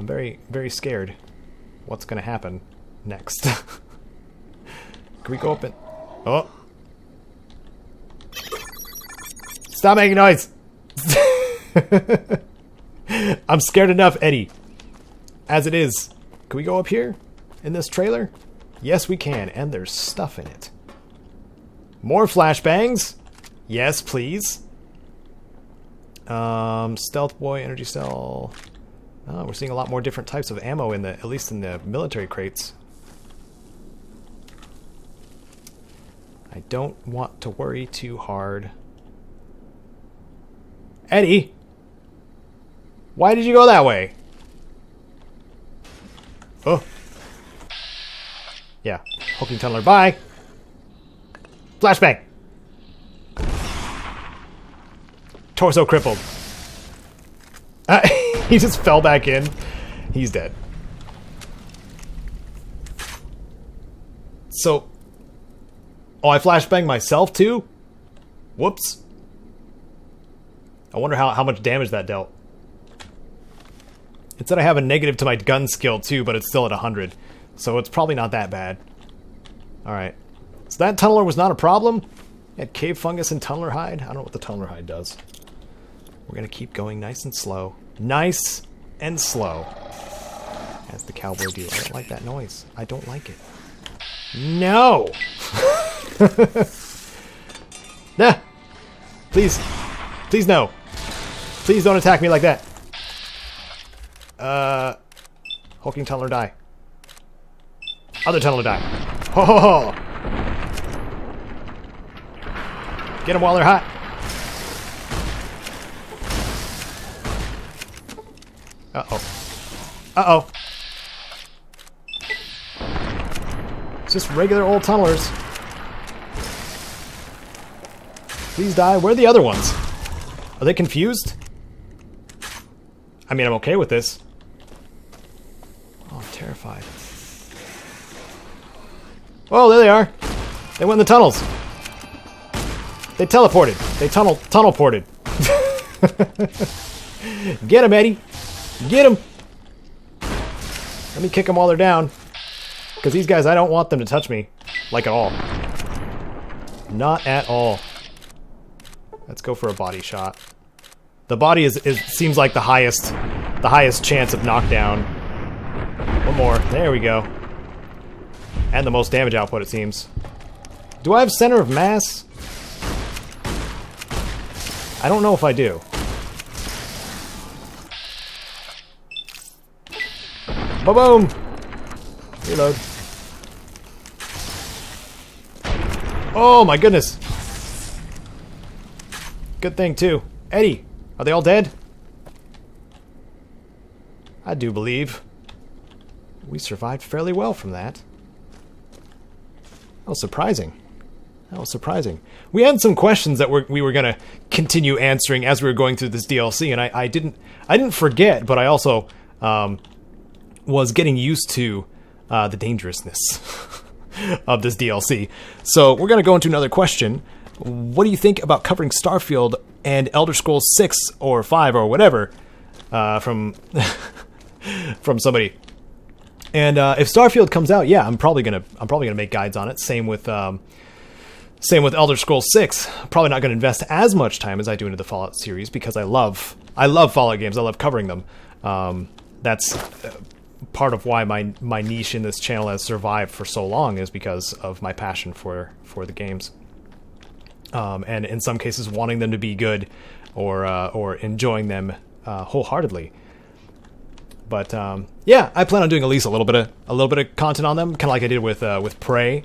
very, very scared what's going to happen next. Can we go up and... Oh! Stop making noise! I'm scared enough, Eddie. As it is. Can we go up here? In this trailer? Yes, we can. And there's stuff in it. More flashbangs? Yes, please. Stealth boy, energy cell. Oh, we're seeing a lot more different types of ammo in the, at least in the military crates. I don't want to worry too hard. Eddie! Why did you go that way? Oh. Yeah. Hooking tunneler, bye! Flashbang! Torso crippled. He just fell back in. He's dead. So... Oh, I flashbanged myself too? Whoops. I wonder how much damage that dealt. It said I have a negative to my gun skill too, but it's still at 100. So it's probably not that bad. Alright. So that tunneler was not a problem? It had cave fungus and tunneler hide? I don't know what the tunneler hide does. We're gonna keep going nice and slow. Nice and slow. As the cowboy do. I don't like that noise. I don't like it. No! Nah! Please. Please no. Please don't attack me like that. Hulking tunneler die. Other tunneler die. Ho ho ho! Get them while they're hot. Uh-oh. Uh-oh. It's just regular old tunnelers. Please die. Where are the other ones? Are they confused? I mean, I'm okay with this. Oh, I'm terrified. Oh, there they are. They went in the tunnels. They teleported. They tunnel ported. Get him, Eddie. Get him. Let me kick them while they're down. Because these guys, I don't want them to touch me. Like at all. Not at all. Let's go for a body shot. The body seems like the highest chance of knockdown. One more. There we go. And the most damage output, it seems. Do I have center of mass? I don't know if I do. Ba-boom! Reload. Oh my goodness! Good thing too. Eddie, are they all dead? I do believe we survived fairly well from that. That was surprising. That was surprising. We had some questions that we were gonna continue answering as we were going through this DLC, and I didn't forget, but I also was getting used to the dangerousness of this DLC. So we're gonna go into another question. What do you think about covering Starfield and Elder Scrolls 6 or 5 or whatever from from somebody? And if Starfield comes out, yeah, I'm probably gonna make guides on it. Same with Elder Scrolls 6. I'm probably not gonna invest as much time as I do into the Fallout series because I love Fallout games. I love covering them. That's part of why my niche in this channel has survived for so long, is because of my passion for the games. And in some cases wanting them to be good or enjoying them wholeheartedly. But yeah, I plan on doing at least a little bit of content on them, kind of like I did with Prey.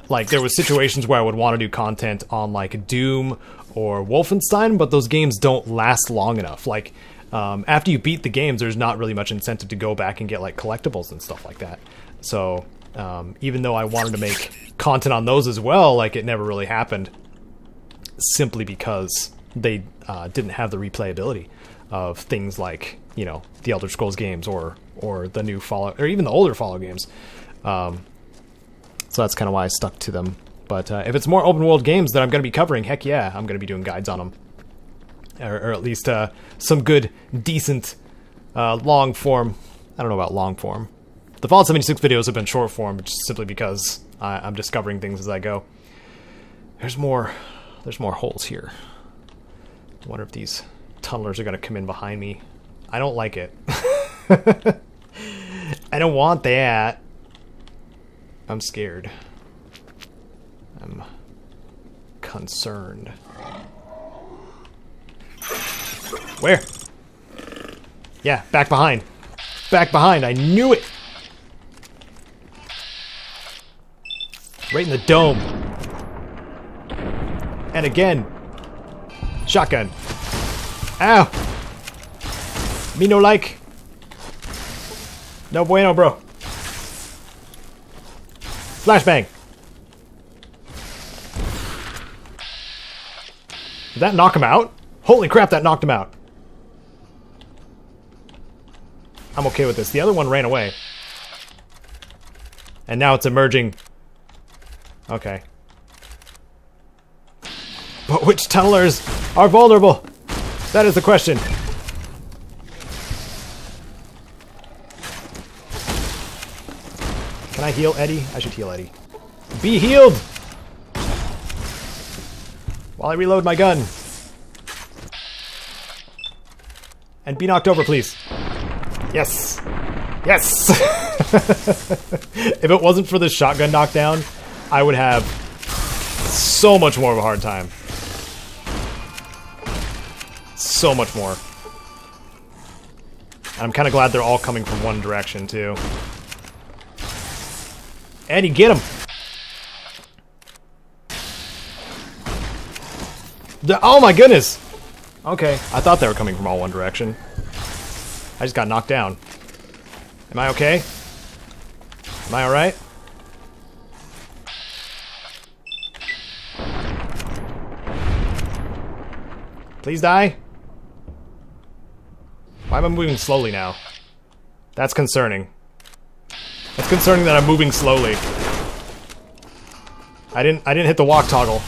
Like there was situations where I would want to do content on like Doom or Wolfenstein, but those games don't last long enough. Like after you beat the games, there's not really much incentive to go back and get like collectibles and stuff like that. So even though I wanted to make content on those as well, like it never really happened, simply because they didn't have the replayability of things like, you know, the Elder Scrolls games or the new Fallout, or even the older Fallout games. So that's kind of why I stuck to them. But if it's more open world games that I'm going to be covering, heck yeah, I'm going to be doing guides on them. Or at least some good, decent long form. I don't know about long form. The Fallout 76 videos have been short form, just simply because I'm discovering things as I go. There's more holes here. I wonder if these tunnelers are going to come in behind me. I don't like it. I don't want that. I'm scared. I'm concerned. Where? Yeah, back behind. Back behind. I knew it. Right in the dome. And again. Shotgun. Ow. Me no like. No bueno, bro. Flashbang. Did that knock him out? Holy crap, that knocked him out. I'm okay with this. The other one ran away. And now it's emerging. Okay. But which tunnelers are vulnerable? That is the question. Can I heal Eddie? I should heal Eddie. Be healed! While I reload my gun. And be knocked over, please. Yes! Yes! If it wasn't for the shotgun knockdown, I would have so much more of a hard time. So much more. And I'm kind of glad they're all coming from one direction, too. Eddie, get him! Oh my goodness! Okay, I thought they were coming from all one direction. I just got knocked down. Am I okay? Am I alright? Please die? Why am I moving slowly now? That's concerning. It's concerning that I'm moving slowly. I didn't hit the walk toggle.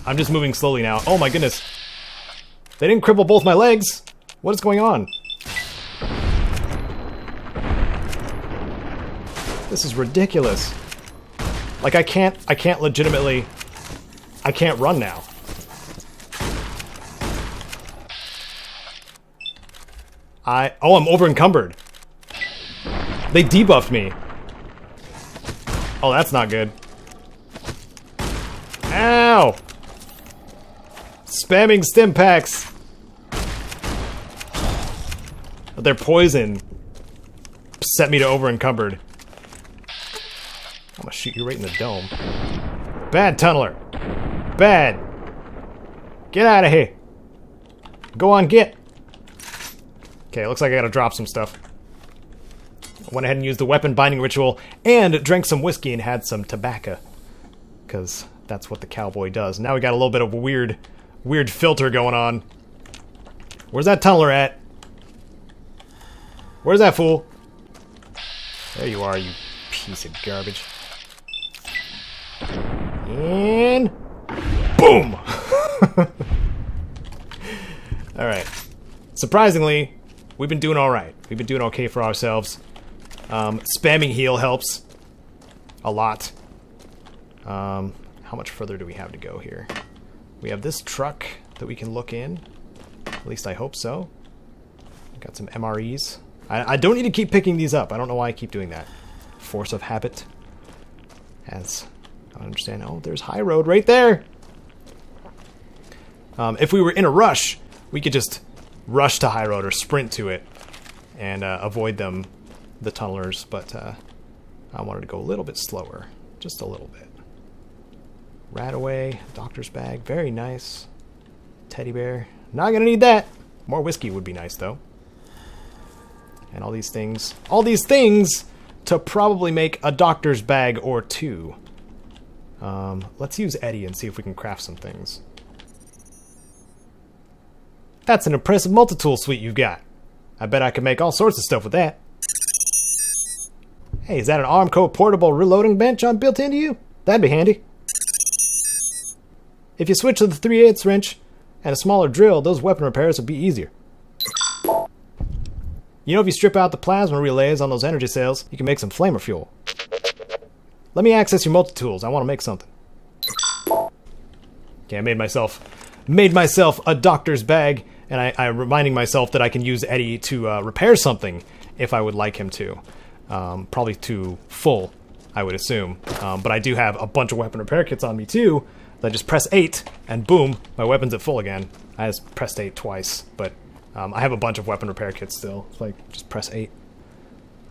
I'm just moving slowly now. Oh my goodness. They didn't cripple both my legs. What is going on? This is ridiculous. Like I can't legitimately, I can't run now. Oh, I'm over encumbered. They debuffed me. Oh, that's not good. Ow! Spamming stim packs. But their poison set me to over encumbered. I'm gonna shoot you right in the dome. Bad tunneler. Bad. Get out of here. Go on, get. Okay, looks like I gotta drop some stuff. I went ahead and used the weapon binding ritual and drank some whiskey and had some tobacco. Because that's what the cowboy does. Now we got a little bit of a weird filter going on. Where's that tunneler at? Where's that fool? There you are, you piece of garbage. And boom! Alright. Surprisingly, we've been doing alright. We've been doing okay for ourselves. Spamming heal helps a lot. How much further do we have to go here? We have this truck that we can look in. At least I hope so. Got some MREs. I don't need to keep picking these up. I don't know why I keep doing that. Force of habit. As I don't understand. Oh, there's High Road right there. If we were in a rush, we could just rush to High Road or sprint to it and avoid them, the tunnelers. But I wanted to go a little bit slower, just a little bit. Rataway, doctor's bag, very nice. Teddy bear, not gonna need that. More whiskey would be nice though. And all these things to probably make a doctor's bag or two. Let's use Eddie and see if we can craft some things. That's an impressive multi-tool suite you've got. I bet I could make all sorts of stuff with that. Hey, is that an Armco portable reloading bench I'm built into you? That'd be handy. If you switch to the 3/8 wrench and a smaller drill, those weapon repairs would be easier. You know, if you strip out the plasma relays on those energy cells, you can make some flamer fuel. Let me access your multi-tools. I want to make something. Okay, I made myself a doctor's bag, and I'm reminding myself that I can use Eddie to repair something if I would like him to. Probably too full, I would assume. But I do have a bunch of weapon repair kits on me too. I just press 8, and boom, my weapon's at full again. I just pressed 8 twice, but I have a bunch of weapon repair kits still. It's like, just press 8.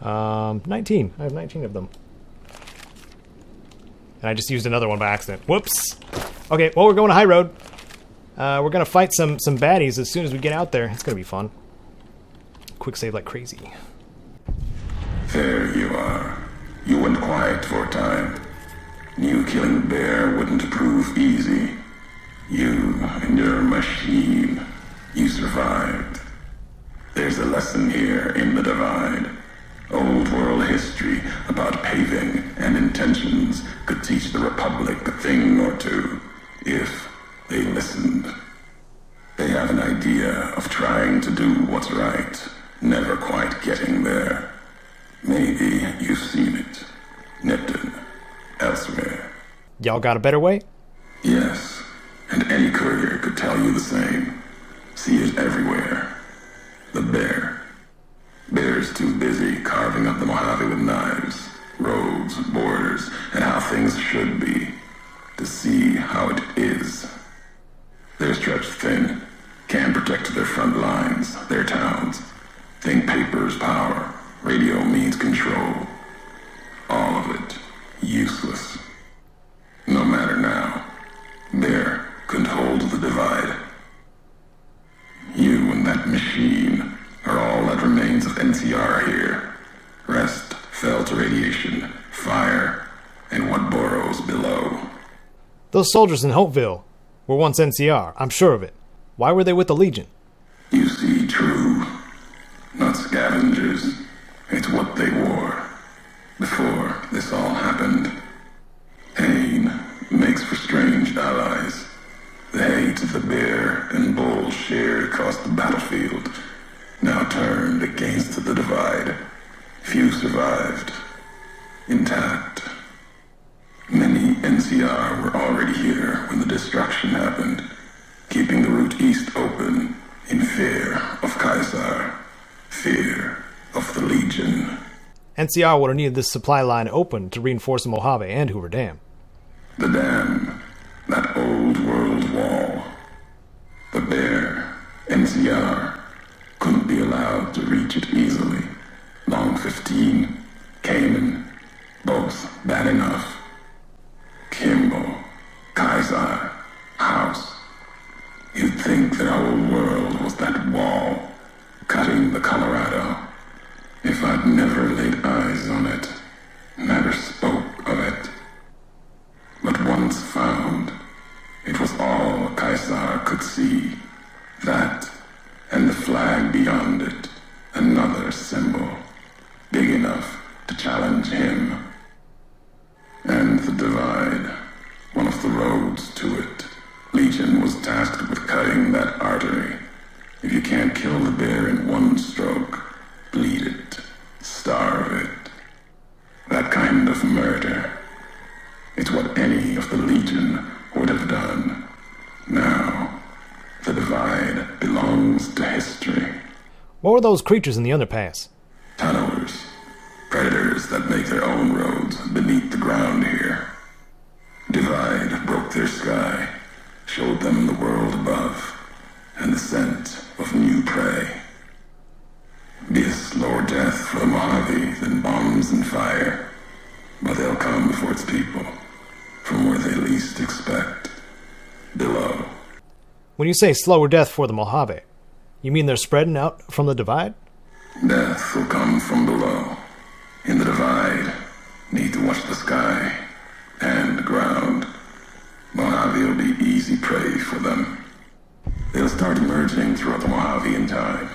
19. I have 19 of them. And I just used another one by accident. Whoops! Okay, well, we're going to High Road. We're going to fight some baddies as soon as we get out there. It's going to be fun. Quick save like crazy. There you are. You went quiet for a time. Knew killing the bear wouldn't prove easy. You and your machine. You survived. There's a lesson here in the divide. Old world history about paving and intentions could teach the Republic a thing or two, if they listened. They have an idea of trying to do what's right, never quite getting there. Maybe you've seen it. Nipton. Elsewhere. Y'all got a better way? Yes, and any courier could tell you the same. See it everywhere. The bear. Bear's too busy carving up the Mojave with knives, roads, borders, and how things should be, to see how it is. They're stretched thin, can't protect their front lines, their towns. Think paper's power, radio means control. All of it. Useless. No matter now. Bear couldn't hold the divide. You and that machine are all that remains of NCR here. Rest fell to radiation, fire, and what burrows below. Those soldiers in Hopeville were once NCR, I'm sure of it. Why were they with the Legion? You see, true. Not scavengers. It's what they wore. Before this all happened. Pain makes for strange allies. The hate the bear and bull shared across the battlefield now turned against the divide. Few survived. Intact. Many NCR were already here when the destruction happened, keeping the route east open in fear of Caesar, fear of the Legion. NCR would have needed this supply line open to reinforce the Mojave and Hoover Dam. The dam, that old world wall. The bear, NCR, couldn't be allowed to reach it easily. Long 15, Cayman, both bad enough. Kimball, Kaiser, House. You'd think that our world was that wall, cutting the Colorado. If I'd never laid eyes on it, never spoke of it. But once found, it was all Caesar could see. That, and the flag beyond it, another symbol, big enough to challenge him. And the divide, one of the roads to it. Legion was tasked with cutting that artery. If you can't kill the bear in one stroke, bleed it, starve it. That kind of murder. It's what any of the Legion would have done. Now, the divide belongs to history. What were those creatures in the underpass? Tunnelers. Predators that make their own roads beneath the ground here. Divide broke their sky, showed them the world above, and the scent of new prey. Be a slower death for the Mojave than bombs and fire, but they'll come before its people, from where they least expect, below. When you say slower death for the Mojave, you mean they're spreading out from the divide? Death will come from below. In the divide, need to watch the sky and the ground. Mojave will be easy prey for them. They'll start emerging throughout the Mojave in time.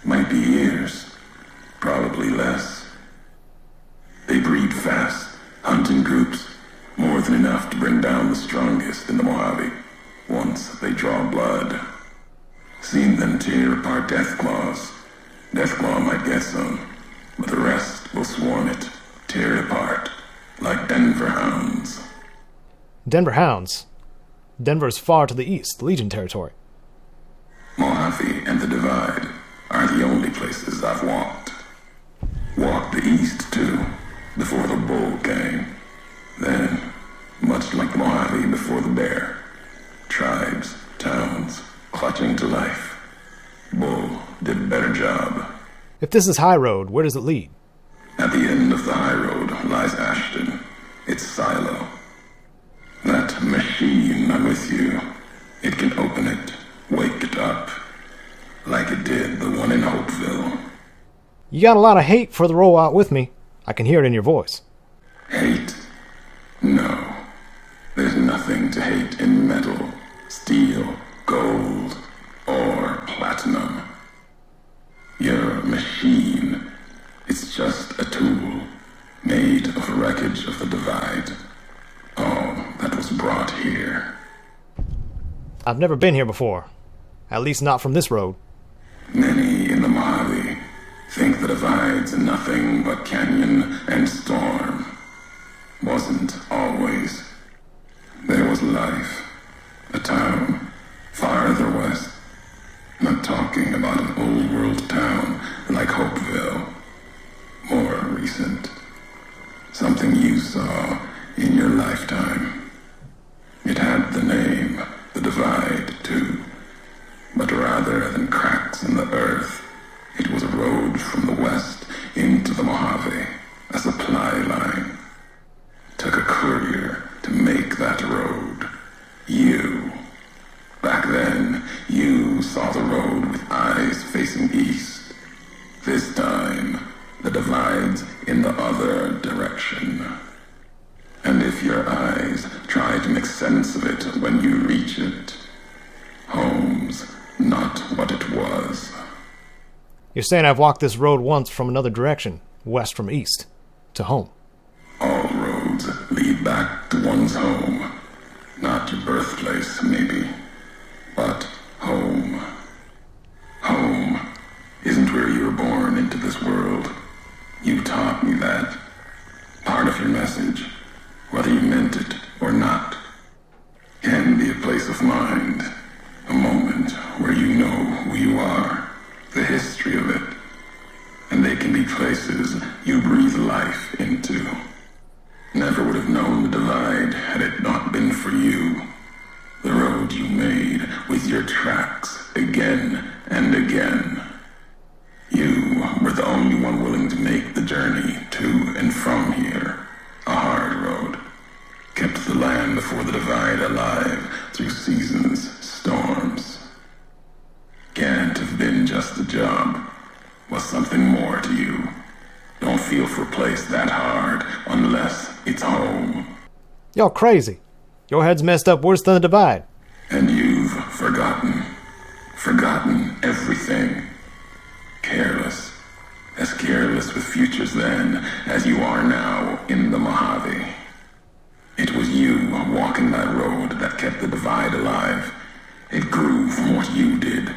Might be years, probably less. They breed fast, hunt in groups, more than enough to bring down the strongest in the Mojave, once they draw blood. Seen them tear apart death claws, Deathclaw might get some, but the rest will swarm it, tear it apart, like Denver hounds. Denver hounds? Denver's far to the east, Legion territory. Mojave and the Divide are the only places I've walked. Walked the east, too, before the bull came. Then, much like Mojave before the bear, tribes, towns, clutching to life. Bull did a better job. If this is High Road, where does it lead? At the end of the high road lies Ashton, its silo. That machine I'm with you, it can open it, wake it up, like it did the one in Hopeville. You got a lot of hate for the rollout with me. I can hear it in your voice. Hate? No. There's nothing to hate in metal, steel, gold, or platinum. You're a machine. It's just a tool, made of the wreckage of the Divide. All that was brought here. I've never been here before. At least not from this road. Many in the Mojave think the Divide's nothing but canyon and storm. Wasn't always. There was life. A town farther west. Not talking about an old world town like Hopeville. More recent. Something you saw in your lifetime. It had the name, the Divide, too. But rather than cracks in the earth, it was a road from the west into the Mojave, a supply line. Took a courier to make that road. You. Back then, you saw the road with eyes facing east. This time, the Divide's in the other direction. And if your eyes try to make sense of it when you reach it, home's not what it was. You're saying I've walked this road once from another direction, west from east, to home. All roads lead back to one's home. Not your birthplace, maybe, but home. Home isn't where you were born into this world. You taught me that. Part of your message, whether you meant it or not, can be a place of mind, a moment where you know who you are, the history of it, and they can be places you breathe life into. Never would have known the Divide had it not been for you. The road you made with your tracks again and again. You were the only one willing to make the journey to and from here. A hard road. Kept the land before the Divide alive through seasons, storms. Can't have been just a job. Was something more to you. Don't feel for a place that hard unless it's home. Y'all crazy. Your head's messed up worse than the Divide. And you've forgotten. Forgotten everything. Careless. As careless with futures then as you are now in the Mojave. It was you walking that road that kept the Divide alive. It grew from what you did.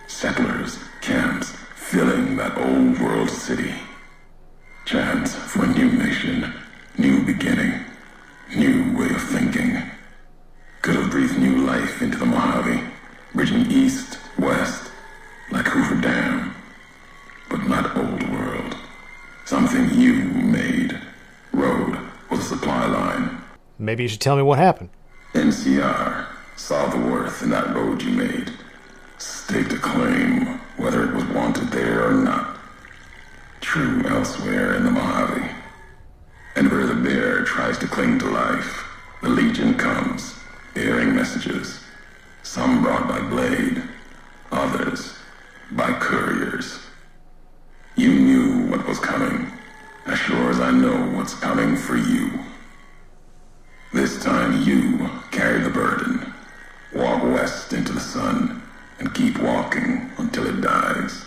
Settlers, camps, filling that old world city. Chance for a new nation, new beginning, new way of thinking. Could have breathed new life into the Mojave, bridging east, west, like Hoover Dam. But not old world. Something you made. Road was a supply line. Maybe you should tell me what happened. NCR saw the worth in that road you made. Staked a claim, whether it was wanted there or not. True elsewhere in the Mojave. And where the bear tries to cling to life, the Legion comes, bearing messages. Some brought by blade, others by couriers. You knew what was coming, as sure as I know what's coming for you. This time you carry the burden. Walk west into the sun, and keep walking until it dies.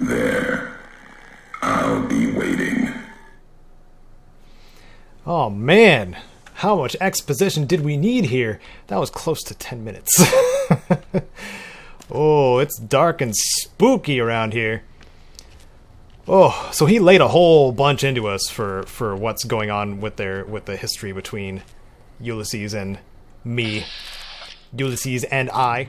There, I'll be waiting. Oh man, how much exposition did we need here? That was close to 10 minutes. Oh, it's dark and spooky around here. Oh, so he laid a whole bunch into us for what's going on with the history between Ulysses and me. Ulysses and I.